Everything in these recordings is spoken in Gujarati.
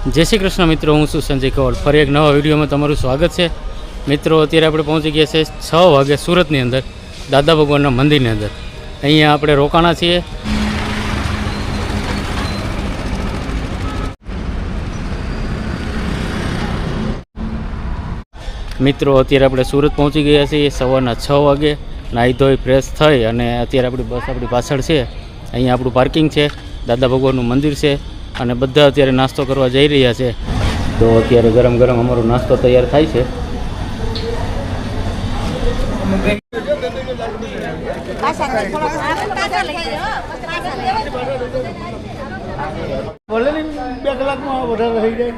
जय श्री कृष्ण मित्रों, हूँ छूं संजय कौल। फरी एक नवा विडियो में तमारुं स्वागत है। मित्रों, अत्यारे आपणे पहोंची गया छे 6 वागे सूरतनी अंदर दादा भगवानना मंदिरनी अंदर। अहींया आपणे रोकाणा छीए। मित्रों, अत्यारे आपणे सूरत पहोंची गया छीए सवाરના 6 वागे। नाही धोई फ्रेश थई अने अत्यारे आपणी बस आपणी पाछळ छे। अहींया आपणुं पार्किंग छे, दादा भगवाननुं मंदिर छे અને બધા અત્યારે નાસ્તો કરવા જઈ રહ્યા છે। તો અત્યારે ગરમ ગરમ અમારો નાસ્તો તૈયાર થાય છે। ભલે ને 2 કલાકમાં વધારે થઈ જાય।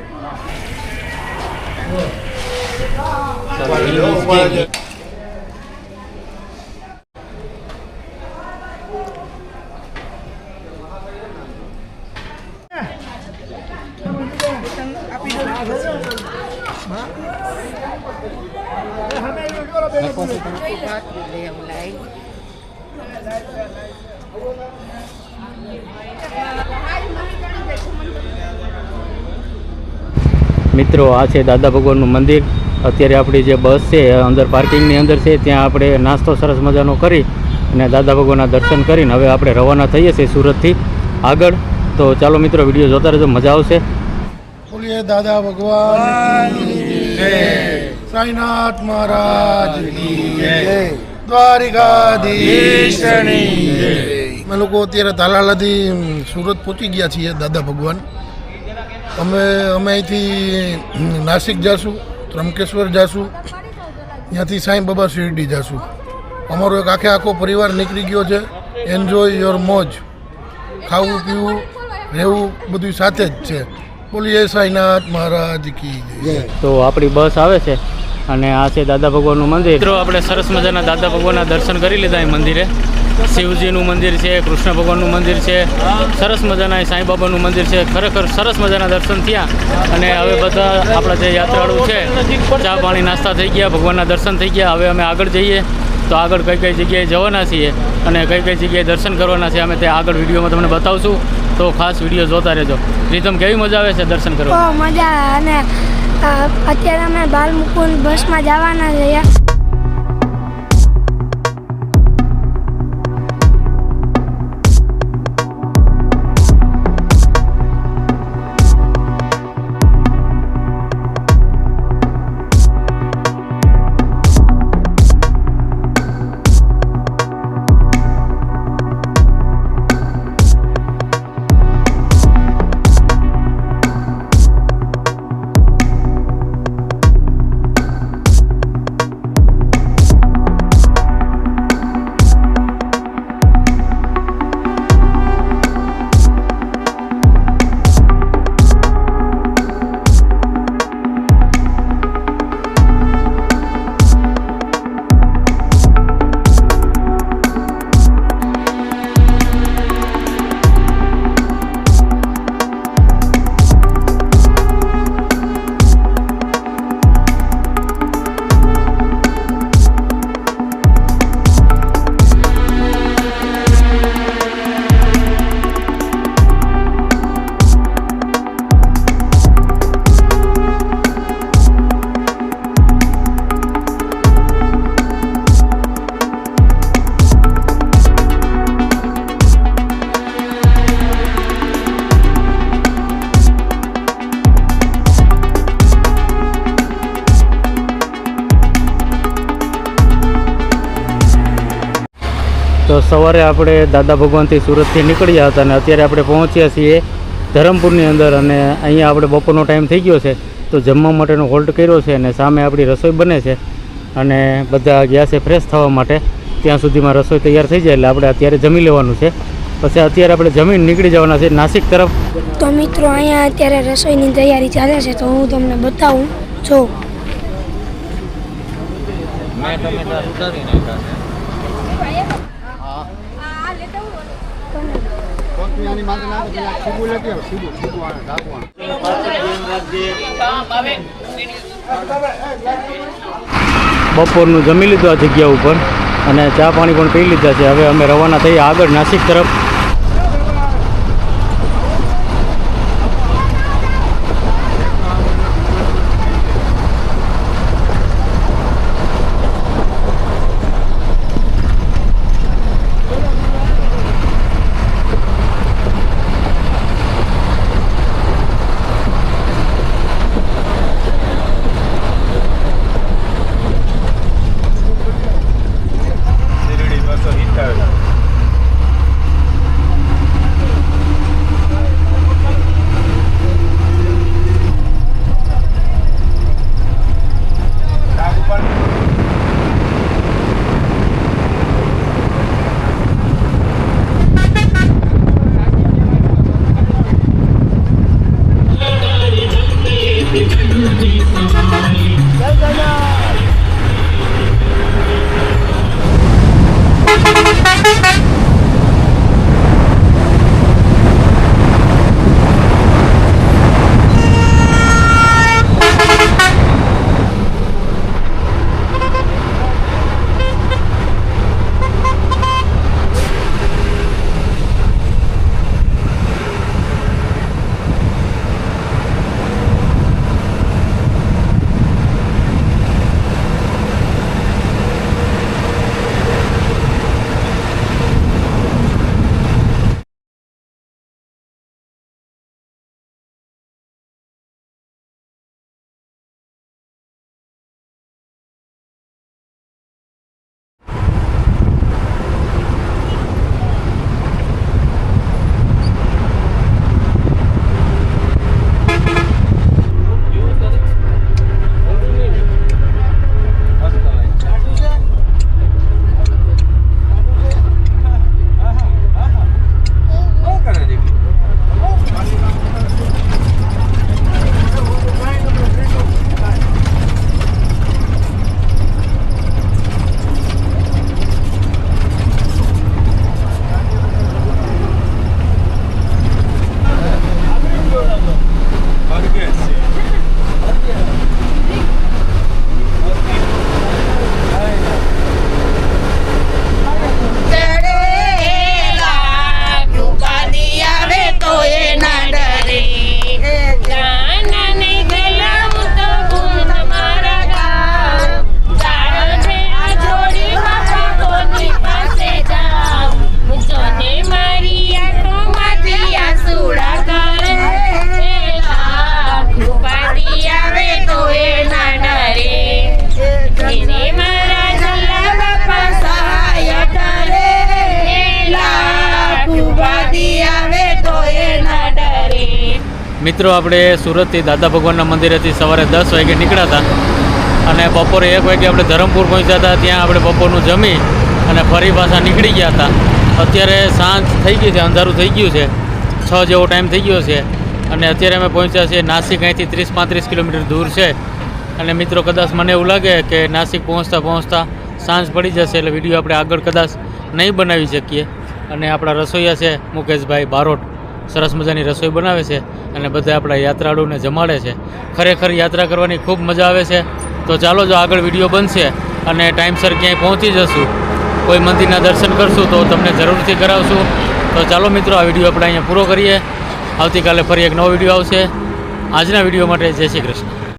મિત્રો, આ છે દાદા ભગવાનનું મંદિર। અત્યારે આપણી જે બસ છે અંદર પાર્કિંગની અંદર છે, ત્યાં આપણે નાસ્તો સરસ મજાનો કરી અને દાદા ભગવાનના દર્શન કરીને હવે આપણે રવાના થઈએ છીએ સુરતથી આગળ। તો ચાલો મિત્રો, વિડીયો જોતા રહેજો, મજા આવશે। બોલીએ દાદા ભગવાન કી જય, સાઈનાથ મહારાજ કી જય, દ્વારિકાધીશની જય। અમે લોકો અત્યારે તાલાલાથી સુરત પહોંચી ગયા છીએ દાદા ભગવાન। અમે અહીંથી નાસિક જાશું, ત્રંબકેશ્વર જાશું, ત્યાંથી સાંઈ બાબા શિરડી જાશું। અમારો એક આખો પરિવાર નીકળી ગયો છે। એન્જોય યોર મોજ, ખાવું પીવું રહેવું બધું સાથે જ છે। બોલીએ સાઈનાથ મહારાજ કી જય। તો આપણી બસ આવે છે અને આ છે દાદા ભગવાનનું મંદિર। મિત્રો, આપણે સરસ મજાના દાદા ભગવાનના દર્શન કરી લીધા એ મંદિરે। શિવજીનું મંદિર છે, કૃષ્ણ ભગવાનનું મંદિર છે, સરસ મજાના સાંઈ બાબાનું મંદિર છે। ખરેખર સરસ મજાના દર્શન થયા અને હવે બધા આપણા જે યાત્રાળુ છે ચા પાણી નાસ્તા થઈ ગયા, ભગવાનના દર્શન થઈ ગયા। હવે અમે આગળ જઈએ તો આગળ કઈ જગ્યાએ જવાના છીએ અને કઈ જગ્યાએ દર્શન કરવાના છે અમે તે આગળ વિડીયોમાં તમને બતાવશું। તો ખાસ વિડીયો જોતા રહેજો। રીતમ, કેવી મજા આવે છે દર્શન કરવા? બહુ મજા અને અત્યારે અમે બાલમુકુંદ બસમાં જવાના છીએ। તો સવારે આપણે દાદા ભગવાનથી સુરતથી નીકળ્યા હતા અને અત્યારે આપણે પહોંચ્યા છીએ ધરમપુરની અંદર અને અહીંયા આપણે બપોરનો ટાઈમ થઈ ગયો છે। તો જમવા માટેનો હોલ્ટ કર્યો છે અને સામે આપણી રસોઈ બને છે અને બધા ગયા છે ફ્રેશ થવા માટે। ત્યાં સુધીમાં રસોઈ તૈયાર થઈ જાય એટલે આપણે અત્યારે જમી લેવાનું છે। પછી અત્યારે આપણે જમીન નીકળી જવાના છે નાસિક તરફ। તો મિત્રો, અહીંયા અત્યારે રસોઈની તૈયારી ચાલે છે, તો હું તમને બતાવું જો। બપોરનું જમી લીધું આ જગ્યા ઉપર અને ચા પાણી પણ પી લીધા છે। હવે અમે રવાના થઈએ આગળ નાસિક તરફ। મિત્રો આપણે સુરતથી દાદા ભગવાનના મંદિરેથી સવારે 10 વાગે નીકળ્યા હતા અને બપોરે 1 વાગે આપણે ધરમપુર પહોંચ્યા હતા. ત્યાં આપણે બપોરનું જમી અને ફરી પાછા નીકળી ગયા હતા. અત્યારે સાંજ થઈ ગઈ છે, અંધારું થઈ ગયું છે, 6 જેવો ટાઈમ થઈ ગયો છે અને અત્યારે અમે પહોંચ્યા છીએ નાસિક. અહીંથી 30-35 કિલોમીટર દૂર છે અને મિત્રો કદાચ મને એવું લાગે કે નાસિક પહોંચતા સાંજ પડી જશે એટલે વિડીયો આપણે આગળ કદાચ નહીં બનાવી શકીએ. અને આપણા રસોઈયા છે મુકેશભાઈ બારોટ, સરસ મજાની રસોઈ બનાવે છે અને બધા આપણા યાત્રાળુને જમાડે છે. ખરેખર યાત્રા કરવાની ખૂબ મજા આવે છે. તો ચાલો જો આગળ વિડીયો બનશે અને ટાઈમસર ક્યાંય પહોંચી જશું, કોઈ મંદિરના દર્શન કરશું તો તમને જરૂરથી કરાવશું. તો ચાલો મિત્રો આ વિડીયો આપણે અહીંયા પૂરો કરીએ. આવતીકાલે ફરી એક નવો વિડીયો આવશે. આજના વિડીયો માટે જય શ્રી કૃષ્ણ.